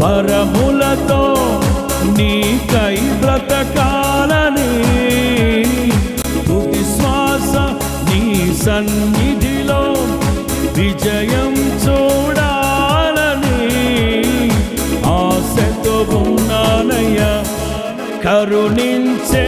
వరములతో నీకై బ్రతకాలని, తుది శ్వాస నీ సన్నిధిలో విజయం చూడాలని ఆశతో ఉన్నానయ్యా. కరుణించే